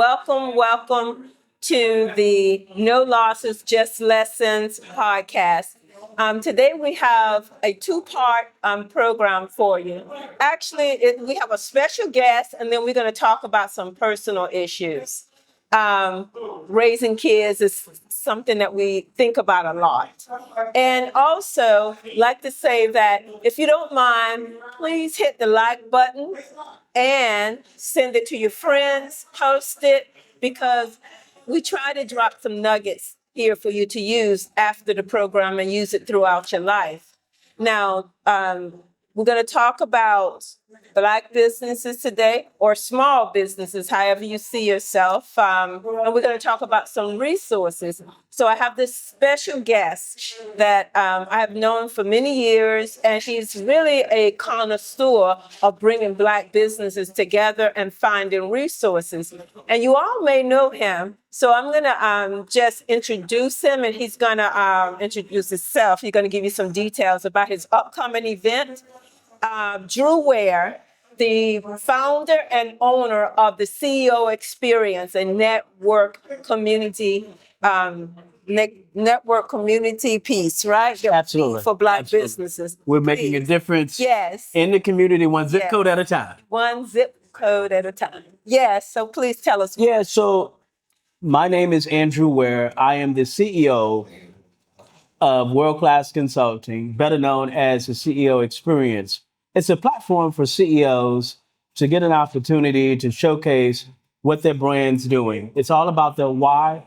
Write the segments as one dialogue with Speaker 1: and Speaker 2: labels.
Speaker 1: Welcome to the No Losses, Just Lessons podcast. Today we have a two-part program for you. Actually, we have a special guest, and then we're going to talk about some personal issues. Um, Raising kids is something that we think about a lot. And also, like to say that if you don't mind, please hit the like button and send it to your friends, post it, because we try to drop some nuggets here for you to use after the program and use it throughout your life. Now, we're going to talk about Black businesses today, or small businesses, however you see yourself. And we're going to talk about some resources. So I have this special guest that I have known for many years, and he's really a connoisseur of bringing Black businesses together and finding resources. And you all may know him. So I'm going to just introduce him, and he's going to introduce himself. He's going to give you some details about his upcoming event. Drew Ware, the founder and owner of the CEO Experience, a network community piece, right?
Speaker 2: Absolutely.
Speaker 1: For Black
Speaker 2: Absolutely.
Speaker 1: businesses.
Speaker 2: We're making a difference
Speaker 1: Yes.
Speaker 2: in the community, one zip
Speaker 1: Yes.
Speaker 2: code at a time.
Speaker 1: One zip code at a time. Yes. So please tell us.
Speaker 2: Yeah, so my name is Andrew Ware. I am the CEO of World Class Consulting, better known as the CEO Experience. It's a platform for CEOs to get an opportunity to showcase what their brand's doing. It's all about the why,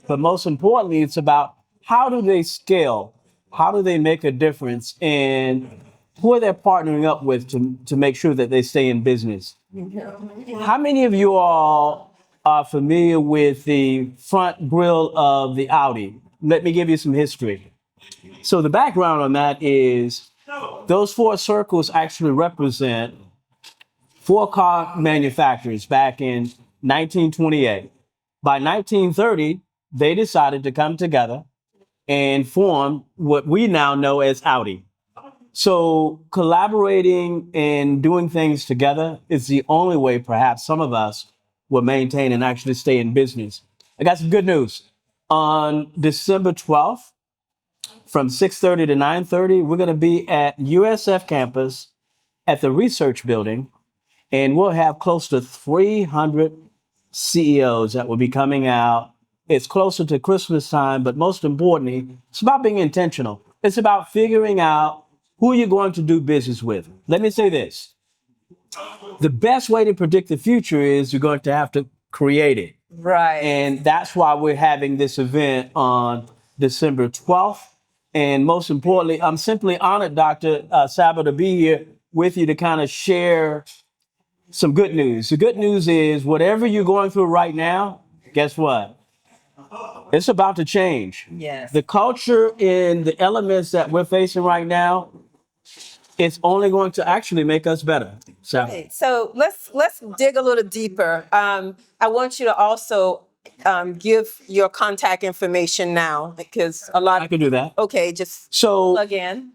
Speaker 2: but most importantly, it's about how do they scale? How do they make a difference? And who are they partnering up with to make sure that they stay in business? How many of you all are familiar with the front grille of the Audi? Let me give you some history. So the background on that is those four circles actually represent four car manufacturers back in 1928. By 1930, they decided to come together and form what we now know as Audi. So collaborating and doing things together is the only way perhaps some of us will maintain and actually stay in business. I got some good news. On December 12th, from 6:30 to 9:30, we're going to be at USF campus at the research building, and we'll have close to 300 CEOs that will be coming out. It's closer to Christmas time, but most importantly, it's about being intentional. It's about figuring out who you're going to do business with. Let me say this. The best way to predict the future is you're going to have to create it.
Speaker 1: Right.
Speaker 2: And that's why we're having this event on December 12th. And most importantly, I'm simply honored, Dr. Saba, to be here with you to kind of share some good news. The good news is whatever you're going through right now, guess what? It's about to change.
Speaker 1: Yes.
Speaker 2: The culture and the elements that we're facing right now, it's only going to actually make us better.
Speaker 1: Right. So let's dig a little deeper. I want you to also give your contact information now, because a lot.
Speaker 2: I can do that.
Speaker 1: Okay, just
Speaker 2: So,
Speaker 1: plug in.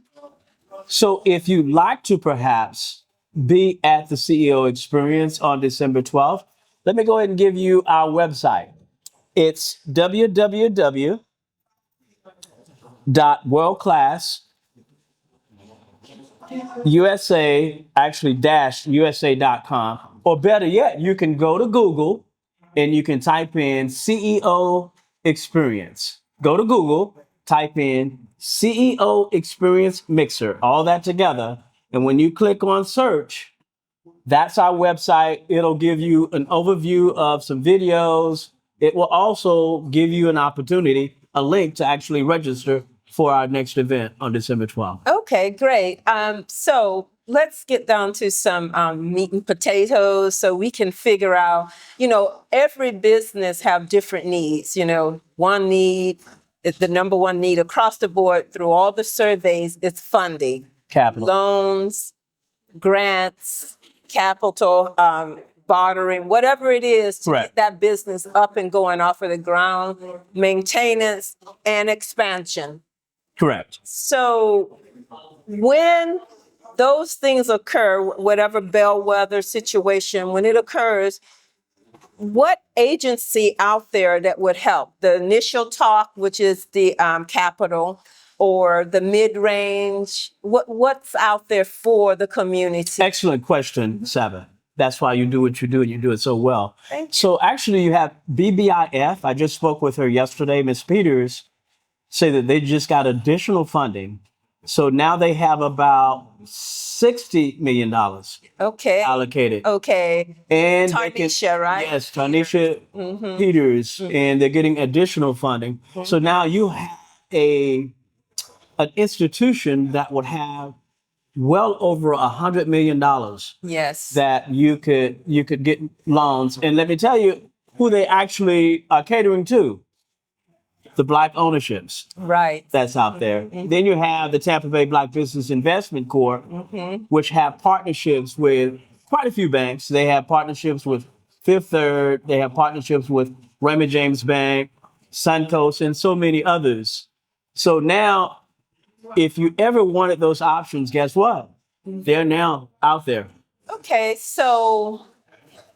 Speaker 2: so if you'd like to perhaps be at the CEO Experience on December 12th, let me go ahead and give you our website. It's www.worldclassusa, actually -usa.com, or better yet, you can go to Google and you can type in CEO Experience. Go to Google, type in CEO Experience Mixer, all that together. And when you click on search, that's our website. It'll give you an overview of some videos. It will also give you an opportunity, a link to actually register for our next event on December 12th.
Speaker 1: Okay, great. So let's get down to some meat and potatoes so we can figure out, every business have different needs. One need, the number one need across the board through all the surveys is funding.
Speaker 2: Capital.
Speaker 1: Loans, grants, capital, bartering, whatever it is to
Speaker 2: Correct.
Speaker 1: get that business up and going off of the ground, maintenance and expansion.
Speaker 2: Correct.
Speaker 1: So when those things occur, whatever bellwether situation, when it occurs, what agency out there that would help? The initial talk, which is the capital, or the mid-range? What's out there for the community?
Speaker 2: Excellent question, Saba. That's why you do what you do, and you do it so well.
Speaker 1: Thank you.
Speaker 2: So actually, you have BBIF. I just spoke with her yesterday, Ms. Peters, say that they just got additional funding. So now they have about $60 million
Speaker 1: Okay.
Speaker 2: allocated.
Speaker 1: Okay.
Speaker 2: And
Speaker 1: Tarnisha, right?
Speaker 2: Yes, Tarnisha Peters, and they're getting additional funding. So now you have an institution that would have well over $100 million
Speaker 1: Yes.
Speaker 2: that you could get loans. And let me tell you who they actually are catering to: the Black ownerships
Speaker 1: Right.
Speaker 2: that's out there. Then you have the Tampa Bay Black Business Investment Corp, which have partnerships with quite a few banks. They have partnerships with Fifth Third. They have partnerships with Raymond James Bank, Suncoast, and so many others. So now, if you ever wanted those options, guess what? They're now out there.
Speaker 1: Okay, so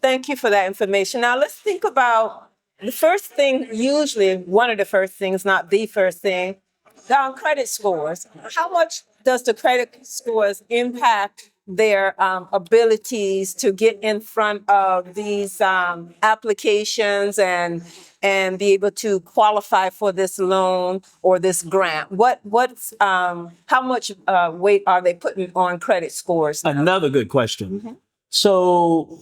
Speaker 1: thank you for that information. Now let's think about the first thing, usually one of the first things, not the first thing, down credit scores. How much does the credit scores impact their abilities to get in front of these applications and be able to qualify for this loan or this grant? What's how much weight are they putting on credit scores now?
Speaker 2: Another good question. So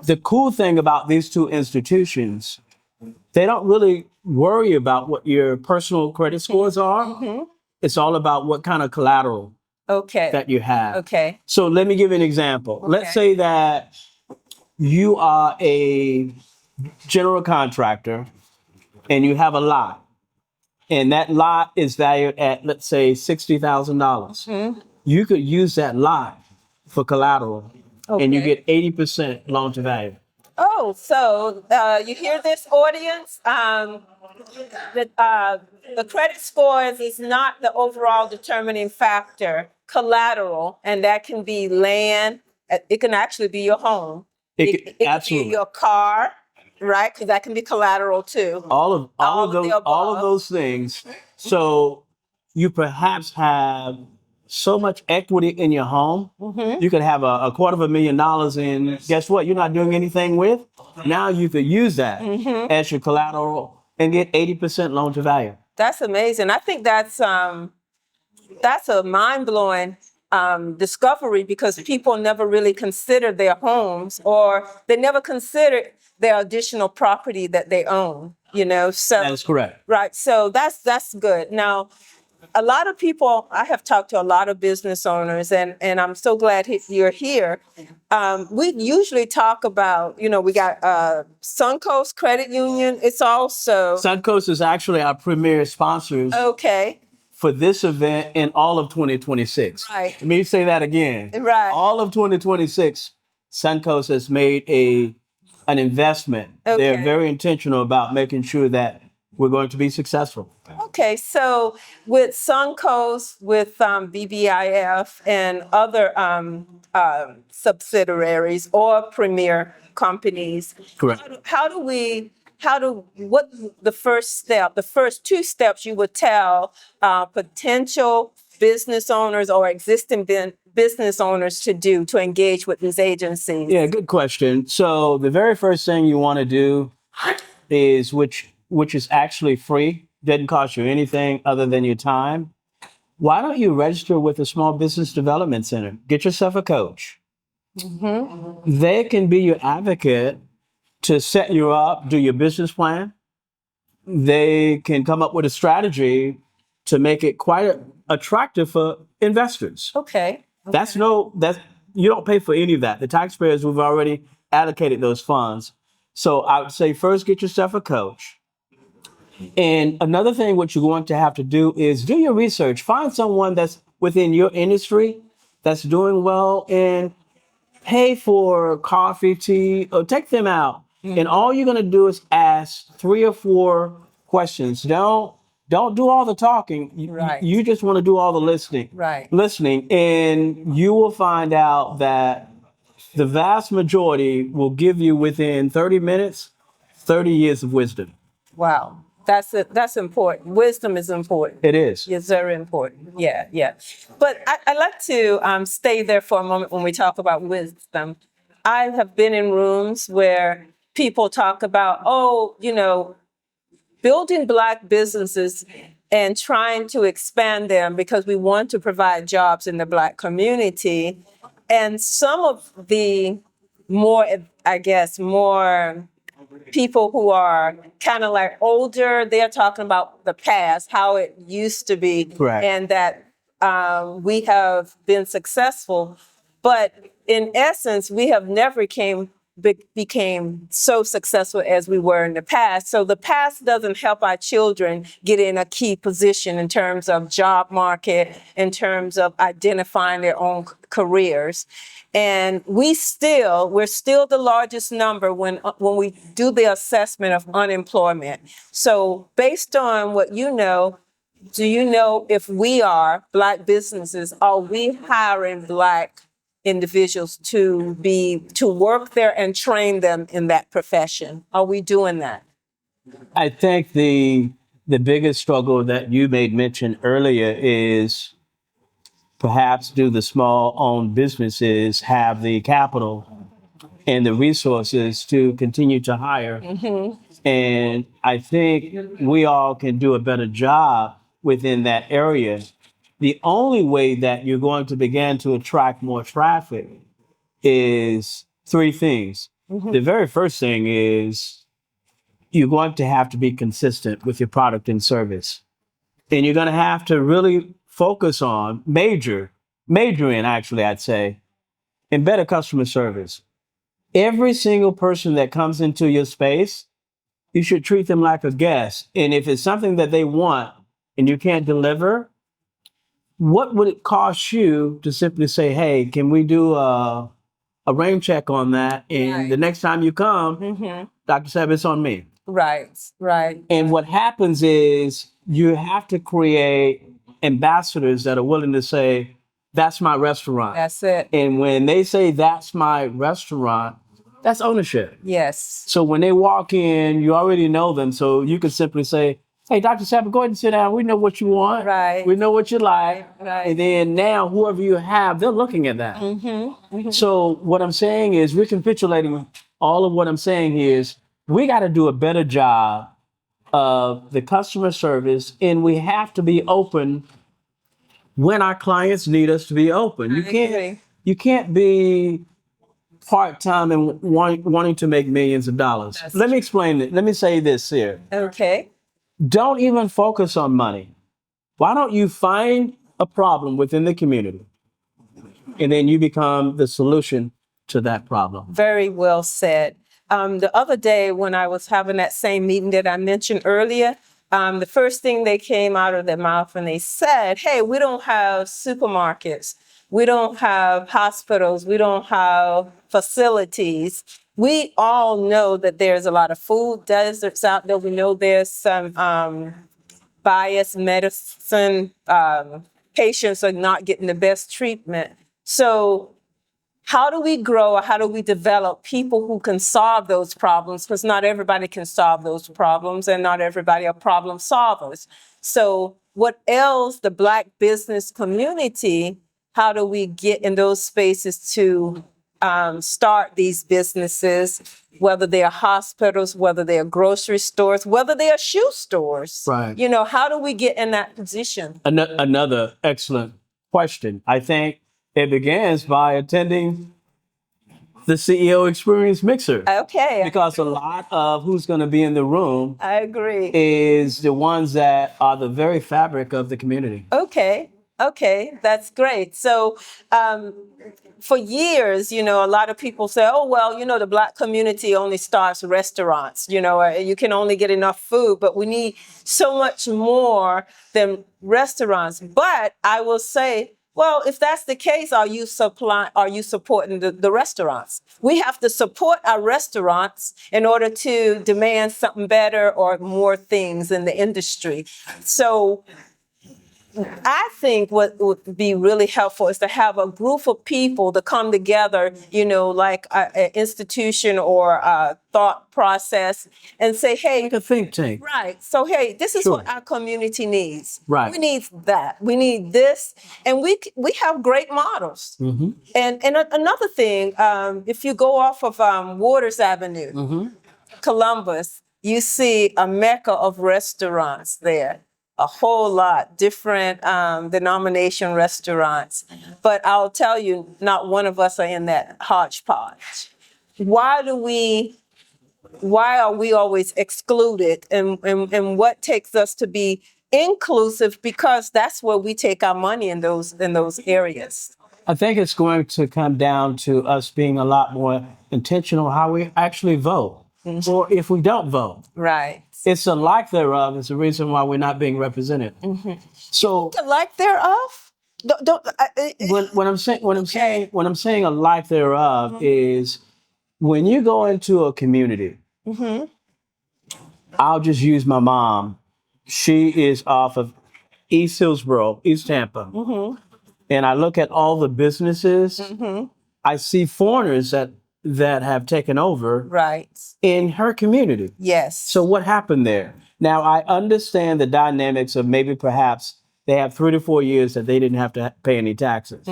Speaker 2: the cool thing about these two institutions, they don't really worry about what your personal credit scores are. It's all about what kind of collateral
Speaker 1: Okay.
Speaker 2: that you have.
Speaker 1: Okay.
Speaker 2: So let me give you an example. Let's
Speaker 1: Okay.
Speaker 2: say that you are a general contractor and you have a lot, and that lot is valued at, let's say, $60,000. You could use that lot for collateral, and you
Speaker 1: Okay.
Speaker 2: get 80% loan to value.
Speaker 1: Oh, so you hear this, audience? The credit scores is not the overall determining factor. Collateral, and that can be land. It can actually be your home. It can
Speaker 2: Absolutely.
Speaker 1: be your car, right? Because that can be collateral too.
Speaker 2: all of
Speaker 1: the above.
Speaker 2: those things. So you perhaps have so much equity in your home. You could have a $250,000 in, guess what? You're not doing anything with. Now you could use that as your collateral and get 80% loan to value.
Speaker 1: That's amazing. I think that's a mind-blowing discovery, because people never really consider their homes, or they never consider their additional property that they own, so
Speaker 2: That is correct.
Speaker 1: right. So that's good. Now, a lot of people, I have talked to a lot of business owners, and I'm so glad you're here. We usually talk about, we got Suncoast Credit Union. It's also
Speaker 2: Suncoast is actually our premier sponsors
Speaker 1: okay.
Speaker 2: for this event in all of 2026.
Speaker 1: Right.
Speaker 2: Let me say that again.
Speaker 1: Right.
Speaker 2: All of 2026, Suncoast has made an investment.
Speaker 1: Okay.
Speaker 2: They're very intentional about making sure that we're going to be successful.
Speaker 1: Okay, so with Suncoast, with BBIF and other subsidiaries or premier companies,
Speaker 2: Correct.
Speaker 1: what the first two steps you would tell potential business owners or existing business owners to do to engage with these agencies?
Speaker 2: Yeah, good question. So the very first thing you want to do is, which is actually free, doesn't cost you anything other than your time. Why don't you register with a small business development center? Get yourself a coach. They can be your advocate to set you up, do your business plan. They can come up with a strategy to make it quite attractive for investors.
Speaker 1: Okay.
Speaker 2: You don't pay for any of that. The taxpayers, we've already allocated those funds. So I would say first get yourself a coach. And another thing what you're going to have to do is do your research. Find someone that's within your industry that's doing well, and pay for coffee, tea, or take them out. And all you're going to do is ask 3 or 4 questions. Don't do all the talking.
Speaker 1: Right.
Speaker 2: You just want to do all the listening.
Speaker 1: Right.
Speaker 2: Listening, and you will find out that the vast majority will give you within 30 minutes, 30 years of wisdom.
Speaker 1: Wow. That's it. That's important. Wisdom is important.
Speaker 2: It is.
Speaker 1: It's very important. Yeah, yeah. But I like to stay there for a moment when we talk about wisdom. I have been in rooms where people talk about, oh, building Black businesses and trying to expand them because we want to provide jobs in the Black community. And some of the more, I guess, more people who are kind of like older, they're talking about the past, how it used to be,
Speaker 2: Correct.
Speaker 1: and that we have been successful. But in essence, we have never became so successful as we were in the past. So the past doesn't help our children get in a key position in terms of job market, in terms of identifying their own careers. And we're still the largest number when we do the assessment of unemployment. So based on what you know, do you know if we are Black businesses, are we hiring Black individuals to work there and train them in that profession? Are we doing that?
Speaker 2: I think the biggest struggle that you made mention earlier is perhaps do the small owned businesses have the capital and the resources to continue to hire? And I think we all can do a better job within that area. The only way that you're going to begin to attract more traffic is three things. The very first thing is you're going to have to be consistent with your product and service. And you're going to have to really focus on major in actually, I'd say, in better customer service. Every single person that comes into your space, you should treat them like a guest. And if it's something that they want and you can't deliver, what would it cost you to simply say, hey, can we do a rain check on that? And
Speaker 1: Right.
Speaker 2: the next time you come, Dr. Seb, it's on me.
Speaker 1: Right, right.
Speaker 2: And what happens is you have to create ambassadors that are willing to say, that's my restaurant.
Speaker 1: That's it.
Speaker 2: And when they say that's my restaurant, that's ownership.
Speaker 1: Yes.
Speaker 2: So when they walk in, you already know them. So you can simply say, hey, Dr. Sapper, go ahead and sit down. We know what you want.
Speaker 1: Right.
Speaker 2: We know what you like.
Speaker 1: Right.
Speaker 2: And then now whoever you have, they're looking at that. So what I'm saying is recapitulating all of what I'm saying here is we got to do a better job of the customer service, and we have to be open when our clients need us to be open. You can't be part-time and wanting to make millions of dollars. Let me explain it. Let me say this here.
Speaker 1: Okay.
Speaker 2: Don't even focus on money. Why don't you find a problem within the community and then you become the solution to that problem?
Speaker 1: Very well said. The other day when I was having that same meeting that I mentioned earlier, the first thing they came out of their mouth and they said, hey, we don't have supermarkets. We don't have hospitals. We don't have facilities. We all know that there's a lot of food deserts out there. We know there's some biased medicine. Patients are not getting the best treatment. So how do we grow or how do we develop people who can solve those problems? Because not everybody can solve those problems and not everybody are problem solvers. So what else the Black business community, how do we get in those spaces to start these businesses, whether they are hospitals, whether they are grocery stores, whether they are shoe stores?
Speaker 2: Right.
Speaker 1: How do we get in that position?
Speaker 2: Another excellent question. I think it begins by attending the CEO Experience Mixer.
Speaker 1: Okay.
Speaker 2: Because a lot of who's going to be in the room
Speaker 1: I agree.
Speaker 2: is the ones that are the very fabric of the community.
Speaker 1: Okay, that's great. So for years, a lot of people say, oh, well, the Black community only starts restaurants, you can only get enough food, but we need so much more than restaurants. But I will say, well, if that's the case, are you supporting the restaurants? We have to support our restaurants in order to demand something better or more things in the industry. So I think what would be really helpful is to have a group of people to come together, like an institution or a thought process and say, hey,
Speaker 2: Like a think tank.
Speaker 1: right. So, hey, this is
Speaker 2: Sure.
Speaker 1: what our community needs.
Speaker 2: Right.
Speaker 1: We need that. We need this. And we have great models.
Speaker 2: Mm-hmm.
Speaker 1: And another thing, if you go off of Waters Avenue,
Speaker 2: Mm-hmm.
Speaker 1: Columbus, you see a mecca of restaurants there. A whole lot, different denomination restaurants. But I'll tell you, not one of us are in that hodgepodge. Why are we always excluded, and what takes us to be inclusive? Because that's where we take our money in those areas.
Speaker 2: I think it's going to come down to us being a lot more intentional how we actually vote, or if we don't vote.
Speaker 1: Right.
Speaker 2: It's a lack thereof is the reason why we're not being represented. So
Speaker 1: The lack thereof.
Speaker 2: when I'm saying a lack thereof is when you go into a community. I'll just use my mom. She is off of East Hillsborough, East Tampa. And I look at all the businesses. I see foreigners that have taken over
Speaker 1: Right.
Speaker 2: in her community.
Speaker 1: Yes.
Speaker 2: So what happened there? Now, I understand the dynamics of maybe perhaps they have 3 to 4 years that they didn't have to pay any taxes.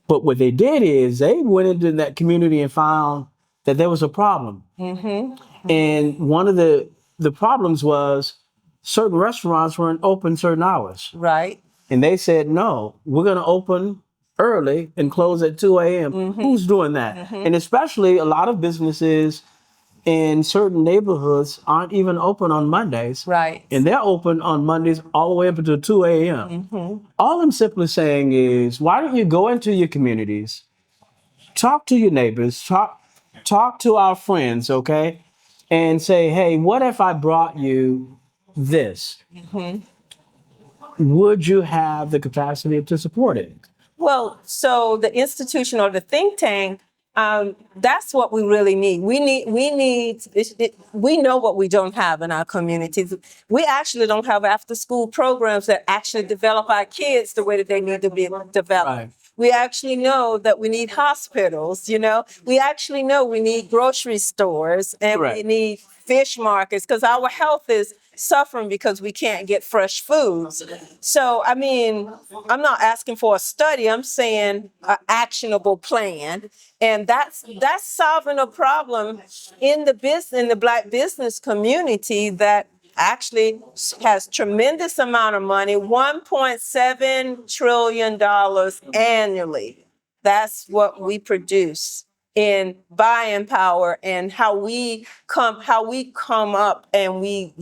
Speaker 2: But what they did is they went into that community and found that there was a problem. And one of the problems was certain restaurants weren't open certain hours.
Speaker 1: Right.
Speaker 2: And they said, no, we're going to open early and close at 2 a.m. Who's doing that? And especially a lot of businesses in certain neighborhoods aren't even open on Mondays.
Speaker 1: Right.
Speaker 2: And they're open on Mondays all the way up until 2 a.m. All I'm simply saying is, why don't you go into your communities, talk to your neighbors, talk to our friends, okay? And say, hey, what if I brought you this? Would you have the capacity to support it?
Speaker 1: Well, so the institution or the think tank, that's what we really need. We know what we don't have in our communities. We actually don't have after school programs that actually develop our kids the way that they need to be developed.
Speaker 2: Right.
Speaker 1: We actually know that we need hospitals, We actually know we need grocery stores and we
Speaker 2: Correct.
Speaker 1: need fish markets because our health is suffering because we can't get fresh foods. So, I mean, I'm not asking for a study. I'm saying an actionable plan. And that's solving a problem in the Black business community that actually has tremendous amount of money, $1.7 trillion annually. That's what we produce in buying power and how we come up and we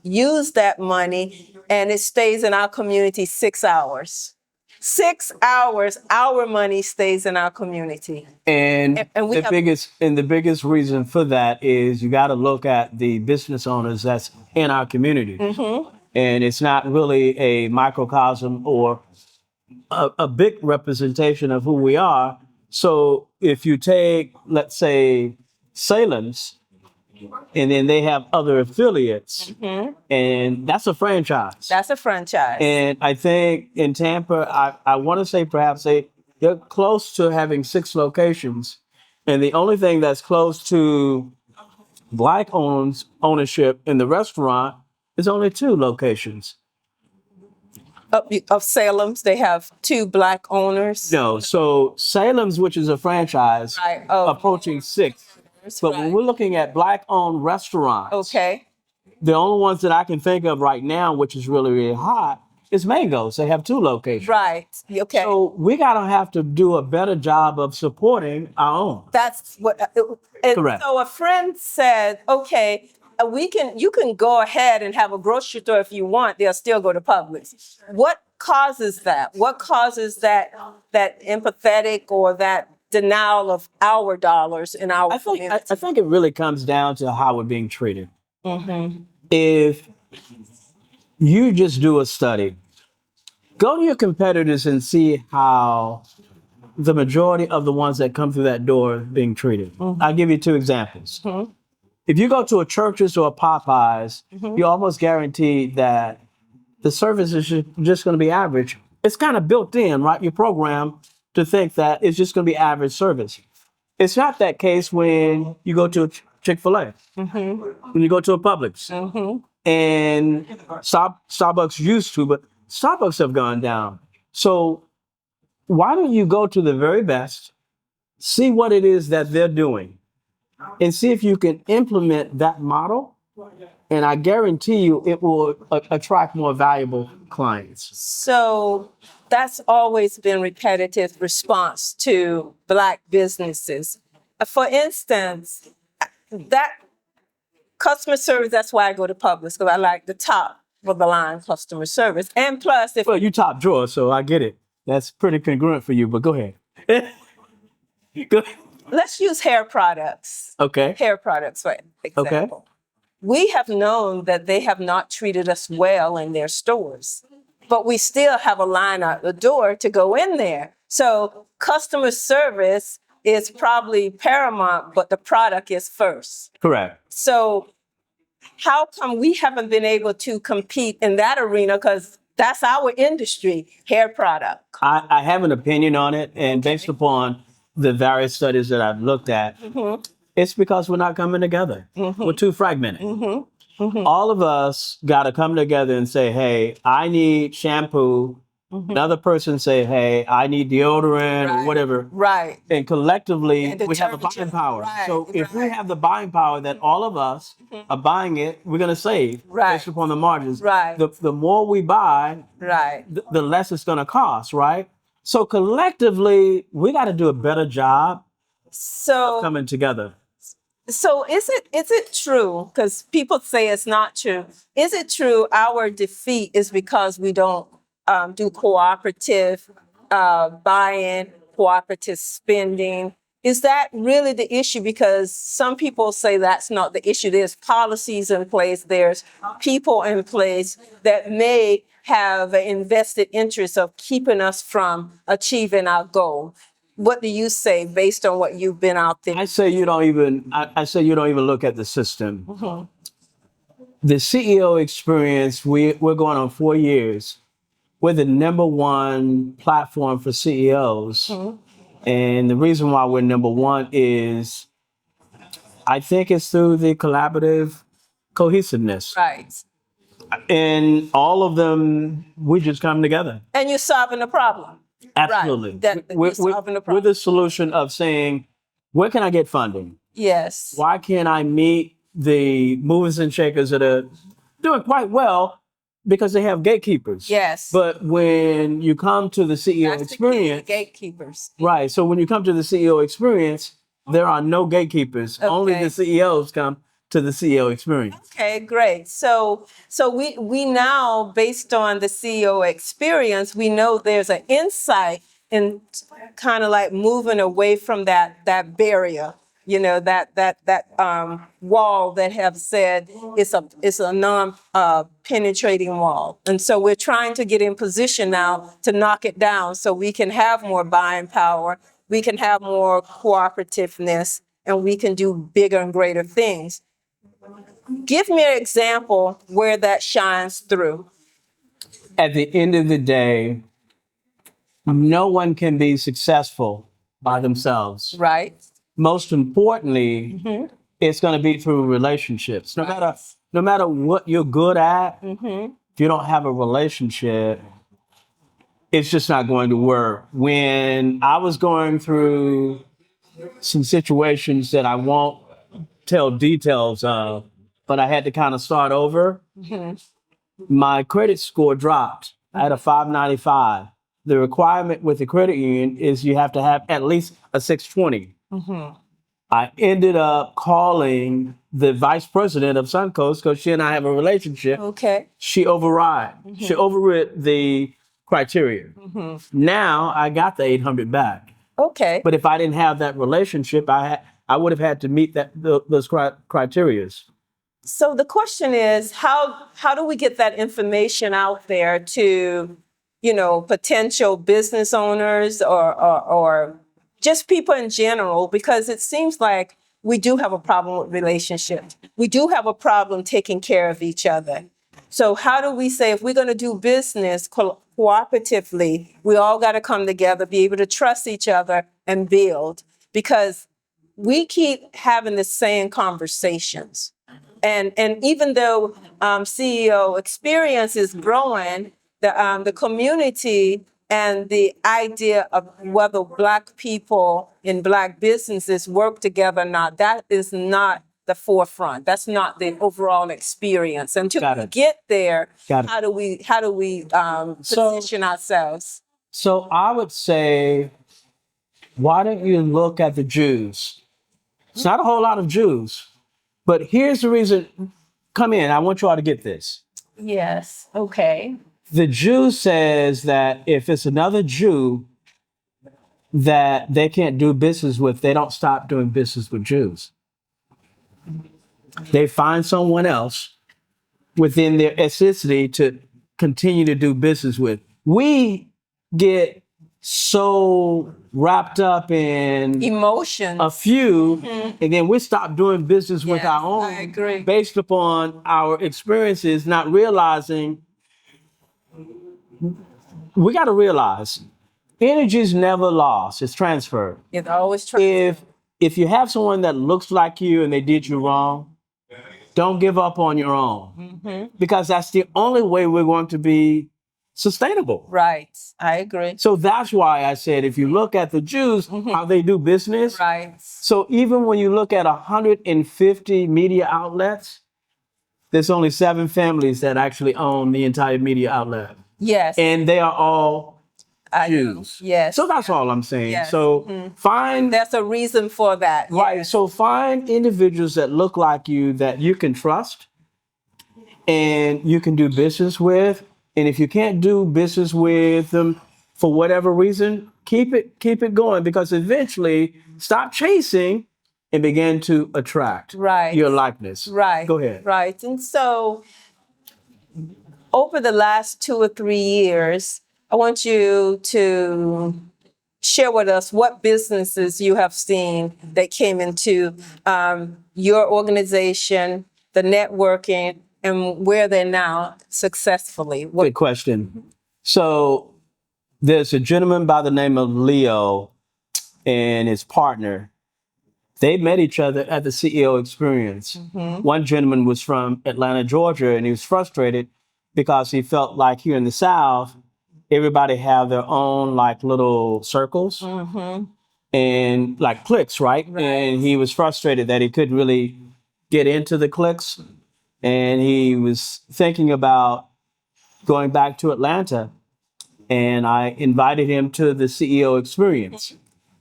Speaker 1: use that money and it stays in our community 6 hours. 6 hours, our money stays in our community.
Speaker 2: And the biggest reason for that is you got to look at the business owners that's in our community. And it's not really a microcosm or a big representation of who we are. So if you take, let's say, Salem's, and then they have other affiliates, and that's a franchise.
Speaker 1: That's a franchise.
Speaker 2: And I think in Tampa, I want to say perhaps they're close to having 6 locations. And the only thing that's close to Black ownership in the restaurant is only 2 locations.
Speaker 1: Of Salem's, they have 2 Black owners.
Speaker 2: No, so Salem's, which is a franchise,
Speaker 1: Right. Oh.
Speaker 2: approaching 6. But when we're looking at Black-owned restaurants,
Speaker 1: Okay.
Speaker 2: the only ones that I can think of right now, which is really, really hot, is Mango's. They have 2 locations.
Speaker 1: Right. Okay.
Speaker 2: So we gotta have to do a better job of supporting our own.
Speaker 1: That's what.
Speaker 2: Correct.
Speaker 1: So a friend said, "Okay, you can go ahead and have a grocery store if you want. They'll still go to Publix." What causes that? What causes that empathetic or that denial of our dollars in our community?
Speaker 2: I think it really comes down to how we're being treated. If you just do a study, go to your competitors and see how the majority of the ones that come through that door are being treated. I'll give you 2 examples. If you go to a Church's or a Popeyes, you're almost guaranteed that the service is just going to be average. It's kind of built in, right? Your program to think that it's just going to be average service. It's not that case when you go to a Chick-fil-A, when you go to a Publix, and Starbucks used to, but Starbucks have gone down. So why don't you go to the very best, see what it is that they're doing, and see if you can implement that model, and I guarantee you it will attract more valuable clients.
Speaker 1: So that's always been repetitive response to Black businesses. For instance, that customer service, that's why I go to Publix, because I like the top of the line customer service. And plus, if
Speaker 2: Well, you top drawer, so I get it. That's pretty congruent for you, but go ahead. Go ahead.
Speaker 1: let's use hair products.
Speaker 2: Okay.
Speaker 1: Hair products, for example. We have known that they have not treated us well in their stores, but we still have a line out the door to go in there. So customer service is probably paramount, but the product is first.
Speaker 2: Correct.
Speaker 1: So how come we haven't been able to compete in that arena? Because that's our industry, hair product.
Speaker 2: I have an opinion on it, and based upon the various studies that I've looked at, it's because we're not coming together. We're too fragmented. All of us got to come together and say, hey, I need shampoo. Another person say, hey, I need deodorant or whatever.
Speaker 1: Right.
Speaker 2: And collectively,
Speaker 1: And
Speaker 2: we have the buying
Speaker 1: detergent.
Speaker 2: power.
Speaker 1: Right,
Speaker 2: So if we
Speaker 1: right.
Speaker 2: have the buying power that all of us are buying it, we're going to save
Speaker 1: Right.
Speaker 2: based upon the margins.
Speaker 1: Right.
Speaker 2: The more we buy,
Speaker 1: Right.
Speaker 2: the less it's going to cost, right? So collectively, we got to do a better job
Speaker 1: So
Speaker 2: coming together.
Speaker 1: So is it true? Because people say it's not true. Is it true our defeat is because we don't do cooperative buy-in, cooperative spending? Is that really the issue? Because some people say that's not the issue. There's policies in place. There's people in place that may have an invested interest of keeping us from achieving our goal. What do you say based on what you've been out there?
Speaker 2: I say you don't even. I say you don't even look at the system. The CEO experience. We're going on 4 years. We're the #1 platform for CEOs, and the reason why we're #1 is, I think it's through the collaborative cohesiveness,
Speaker 1: Right.
Speaker 2: and all of them. We just come together.
Speaker 1: And you're solving the problem.
Speaker 2: Absolutely.
Speaker 1: Right. That you're solving the
Speaker 2: We're
Speaker 1: problem.
Speaker 2: the solution of saying, where can I get funding?
Speaker 1: Yes.
Speaker 2: Why can't I meet the movers and shakers that are doing quite well because they have gatekeepers?
Speaker 1: Yes.
Speaker 2: But when you come to the CEO
Speaker 1: That's the key,
Speaker 2: experience,
Speaker 1: gatekeepers.
Speaker 2: right? So when you come to the CEO experience, there are no gatekeepers. Only
Speaker 1: Okay.
Speaker 2: the CEOs come to the CEO experience.
Speaker 1: Okay, great. So we now, based on the CEO experience, we know there's an insight in kind of like moving away from that barrier, that wall that have said it's a non penetrating wall. And so we're trying to get in position now to knock it down so we can have more buying power, we can have more cooperativeness, and we can do bigger and greater things. Give me an example where that shines through.
Speaker 2: At the end of the day, no one can be successful by themselves.
Speaker 1: Right.
Speaker 2: Most importantly, it's going to be through relationships. No matter what you're good at, if you don't have a relationship, it's just not going to work. When I was going through some situations that I won't tell details of, but I had to kind of start over, my credit score dropped. I had a 595. The requirement with the credit union is you have to have at least a 620. I ended up calling the vice president of Suncoast because she and I have a relationship.
Speaker 1: Okay.
Speaker 2: She overrid the criteria. Now I got the 800 back.
Speaker 1: Okay.
Speaker 2: But if I didn't have that relationship, I would have had to meet those criteria.
Speaker 1: So the question is, how do we get that information out there to, potential business owners or just people in general? Because it seems like we do have a problem with relationships. We do have a problem taking care of each other. So how do we say if we're going to do business cooperatively, we all got to come together, be able to trust each other and build, because we keep having the same conversations. And even though CEO experience is growing, the community and the idea of whether Black people in Black businesses work together or not, that is not the forefront. That's not the overall experience. Until
Speaker 2: Got
Speaker 1: we
Speaker 2: it.
Speaker 1: get there,
Speaker 2: Got it.
Speaker 1: how do we position ourselves?
Speaker 2: So I would say, why don't you look at the Jews? It's not a whole lot of Jews, but here's the reason. Come in. I want you all to get this.
Speaker 1: Yes. Okay.
Speaker 2: The Jew says that if it's another Jew that they can't do business with, they don't stop doing business with Jews. They find someone else within their ethnicity to continue to do business with. We get so wrapped up in
Speaker 1: Emotions.
Speaker 2: a few, and then we stop doing business with
Speaker 1: Yes,
Speaker 2: our own
Speaker 1: I agree.
Speaker 2: based upon our experiences, not realizing. We got to realize energy is never lost, it's transferred.
Speaker 1: It's always trying.
Speaker 2: If you have someone that looks like you and they did you wrong, don't give up on your own, because that's the only way we're going to be sustainable.
Speaker 1: Right. I agree.
Speaker 2: So that's why I said, if you look at the Jews, how they do business.
Speaker 1: Right.
Speaker 2: So even when you look at 150 media outlets, there's only 7 families that actually own the entire media outlet.
Speaker 1: Yes.
Speaker 2: And they are all Jews.
Speaker 1: Yes.
Speaker 2: So that's all I'm saying.
Speaker 1: Yes.
Speaker 2: So find,
Speaker 1: There's a reason for that.
Speaker 2: right. So find individuals that look like you that you can trust and you can do business with. And if you can't do business with them for whatever reason, keep it going, because eventually stop chasing and begin to attract your likeness.
Speaker 1: Right.
Speaker 2: Go ahead.
Speaker 1: Right. And so over the last 2 or 3 years, I want you to share with us what businesses you have seen that came into your organization, the networking, and where they're now successfully.
Speaker 2: Good question. So there's a gentleman by the name of Leo and his partner. They met each other at the CEO experience. One gentleman was from Atlanta, Georgia, and he was frustrated because he felt like here in the South, everybody have their own like little circles and like cliques, right? And he was frustrated that he couldn't really get into the cliques. And he was thinking about going back to Atlanta. And I invited him to the CEO experience.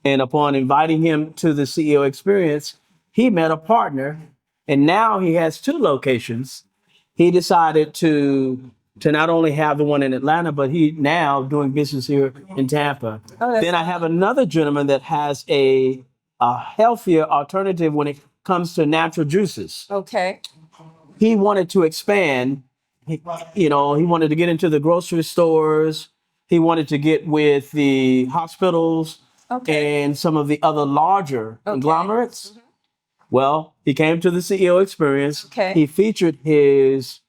Speaker 2: And upon inviting him to the CEO experience, he met a partner. And now he has 2 locations. He decided to not only have the one in Atlanta, but he now doing business here in Tampa. Then I have another gentleman that has a healthier alternative when it comes to natural juices.
Speaker 1: Okay.
Speaker 2: He wanted to expand. He wanted to get into the grocery stores. He wanted to get with the hospitals and some of the other larger conglomerates. Well, he came to the CEO experience. He featured his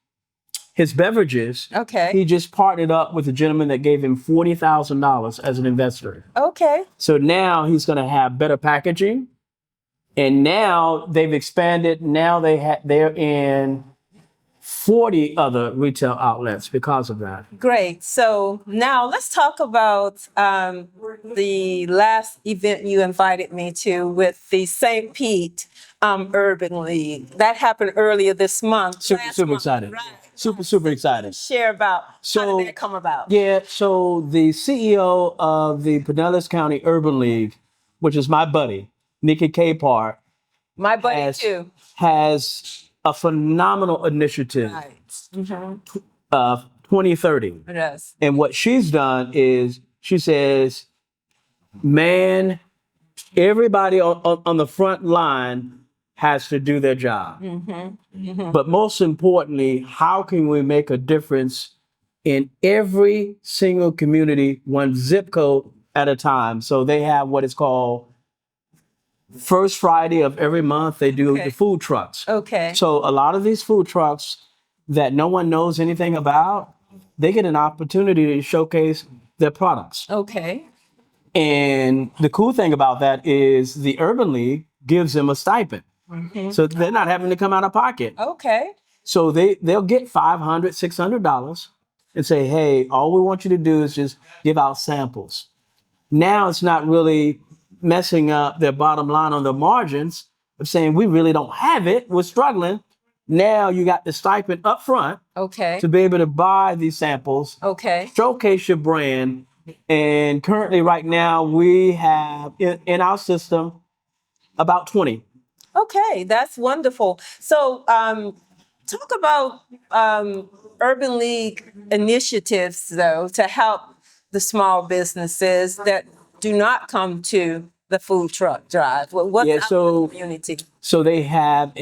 Speaker 2: beverages. He just partnered up with a gentleman that gave him $40,000 as an investor. So now he's going to have better packaging. And now they've expanded. Now they're in 40 other retail outlets because of that.
Speaker 1: Great. So now let's talk about the last event you invited me to with the St. Pete Urban League. That happened earlier this month.
Speaker 2: Super excited.
Speaker 1: Right.
Speaker 2: Super excited.
Speaker 1: Share about how did that come about?
Speaker 2: Yeah, so the CEO of the Pinellas County Urban League, which is my buddy, Nikki Capar,
Speaker 1: my buddy too,
Speaker 2: has a phenomenal initiative, 2030.
Speaker 1: Yes.
Speaker 2: And what she's done is she says, man, everybody on the front line has to do their job. But most importantly, how can we make a difference in every single community, one zip code at a time? So they have what is called first Friday of every month, they do the food trucks. So a lot of these food trucks that no one knows anything about, they get an opportunity to showcase their products.
Speaker 1: Okay.
Speaker 2: And the cool thing about that is the Urban League gives them a stipend. So they're not having to come out of pocket.
Speaker 1: Okay.
Speaker 2: So they'll get $500, $600 and say, hey, all we want you to do is just give out samples. Now it's not really messing up their bottom line on the margins of saying we really don't have it, we're struggling. Now you got the stipend up front
Speaker 1: Okay.
Speaker 2: to be able to buy these samples,
Speaker 1: Okay.
Speaker 2: showcase your brand. And currently right now we have in our system about 20.
Speaker 1: Okay, that's wonderful. So, talk about Urban League initiatives, though, to help the small businesses that do not come to the food truck drive. What's
Speaker 2: Yeah,
Speaker 1: out in
Speaker 2: so-
Speaker 1: the community?
Speaker 2: So they have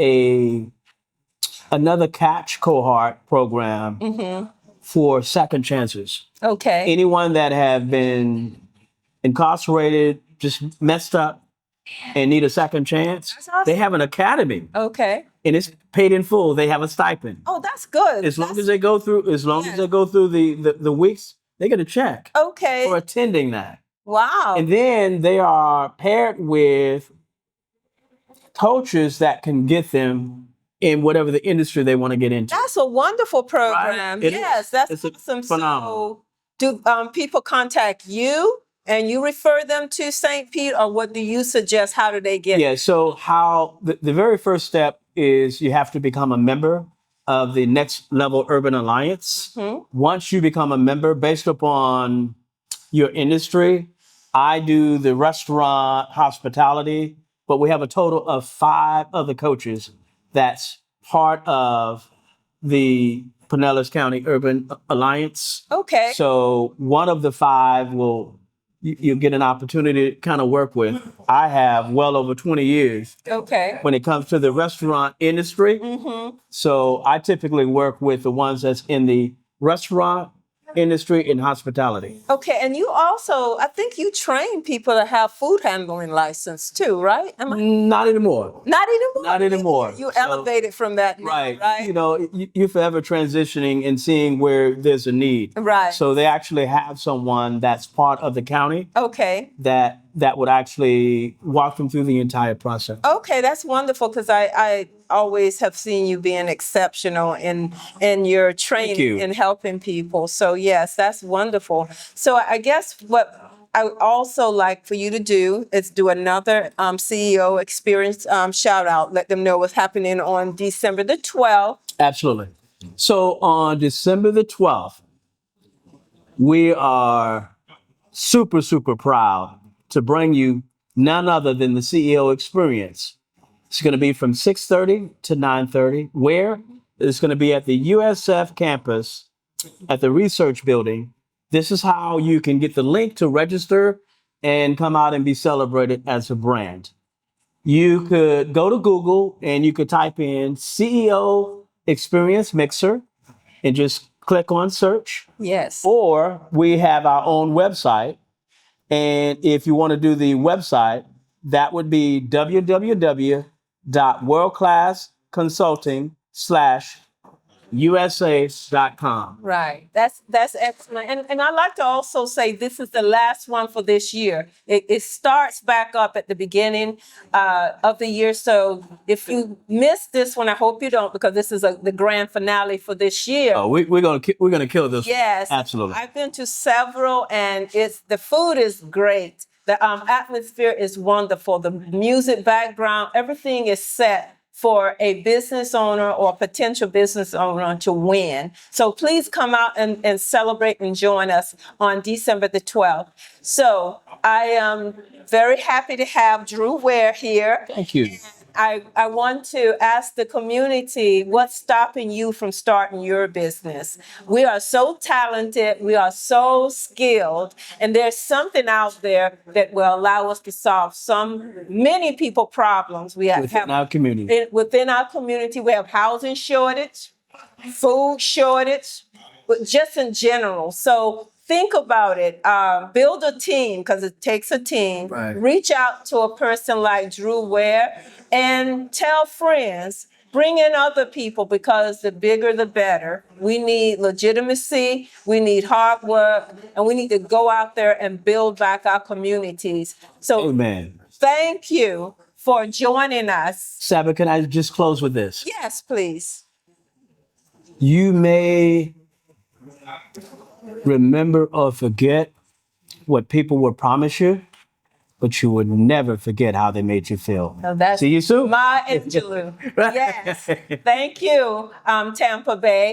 Speaker 2: another catch cohort program for second chances.
Speaker 1: Okay.
Speaker 2: Anyone that have been incarcerated, just messed up, and need a second chance,
Speaker 1: That's awesome.
Speaker 2: they have an academy,
Speaker 1: Okay.
Speaker 2: and it's paid in full. They have a stipend.
Speaker 1: Oh, that's good.
Speaker 2: As long as they go through, the weeks, they get a check
Speaker 1: Okay.
Speaker 2: for attending that.
Speaker 1: Wow.
Speaker 2: And then they are paired with coaches that can get them in whatever the industry they want to get into.
Speaker 1: That's a wonderful program.
Speaker 2: Right? It
Speaker 1: Yes,
Speaker 2: is.
Speaker 1: that's
Speaker 2: It's
Speaker 1: awesome.
Speaker 2: phenomenal.
Speaker 1: So, do people contact you and you refer them to St. Pete, or what do you suggest? How do they get?
Speaker 2: Yeah, so how the very first step is you have to become a member of the Next Level Urban Alliance. Once you become a member, based upon your industry, I do the restaurant, hospitality, but we have a total of 5 other coaches that's part of the Pinellas County Urban Alliance.
Speaker 1: Okay.
Speaker 2: So one of the 5 you'll get an opportunity to kind of work with. I have well over 20 years
Speaker 1: Okay.
Speaker 2: when it comes to the restaurant industry. So I typically work with the ones that's in the restaurant industry and hospitality.
Speaker 1: Okay, and you also, I think you train people to have food handling license too, right?
Speaker 2: Not anymore.
Speaker 1: Not anymore.
Speaker 2: Not anymore.
Speaker 1: You
Speaker 2: So-
Speaker 1: elevated from that, now,
Speaker 2: Right.
Speaker 1: right?
Speaker 2: You know, you're forever transitioning and seeing where there's a need.
Speaker 1: Right.
Speaker 2: So they actually have someone that's part of the county
Speaker 1: Okay.
Speaker 2: that would actually walk them through the entire process.
Speaker 1: Okay, that's wonderful, because I always have seen you being exceptional in your
Speaker 2: you.
Speaker 1: training and helping people. So yes, that's wonderful. So I guess what I would also like for you to do is do another CEO experience shout out. Let them know what's happening on December the 12th.
Speaker 2: Absolutely. So on December the 12th, we are super, super proud to bring you none other than the CEO experience. It's going to be from 6:30 to 9:30. Where? It's going to be at the USF campus at the research building. This is how you can get the link to register and come out and be celebrated as a brand. You could go to Google and you could type in CEO Experience Mixer and just click on search.
Speaker 1: Yes.
Speaker 2: Or we have our own website. And if you want to do the website, that would be www.worldclassconsulting/USA.com.
Speaker 1: Right. That's excellent. And I'd like to also say this is the last one for this year. It starts back up at the beginning of the year. So if you missed this one, I hope you don't, because this is the grand finale for this year.
Speaker 2: Oh, we're gonna kill this.
Speaker 1: Yes,
Speaker 2: Absolutely.
Speaker 1: I've been to several, and the food is great. The atmosphere is wonderful. The music background, everything is set for a business owner or potential business owner to win. So please come out and celebrate and join us on December the 12th. So I am very happy to have Drew Ware here.
Speaker 2: Thank you.
Speaker 1: I want to ask the community, what's stopping you from starting your business? We are so talented, we are so skilled, and there's something out there that will allow us to solve many people problems. We
Speaker 2: Within our community.
Speaker 1: within our community, we have housing shortage, food shortage, but just in general. So think about it. Build a team, because it takes a team.
Speaker 2: Right.
Speaker 1: Reach out to a person like Drew Ware and tell friends bring in other people because the bigger the better. We need legitimacy, we need hard work, and we need to go out there and build back our communities. So
Speaker 2: Amen.
Speaker 1: thank you for joining us.
Speaker 2: Sabbath, can I just close with this?
Speaker 1: Yes, please.
Speaker 2: You may remember or forget what people will promise you, but you would never forget how they made you feel.
Speaker 1: Now that's
Speaker 2: See you soon.
Speaker 1: my interlude. Yes. Thank you, Tampa Bay.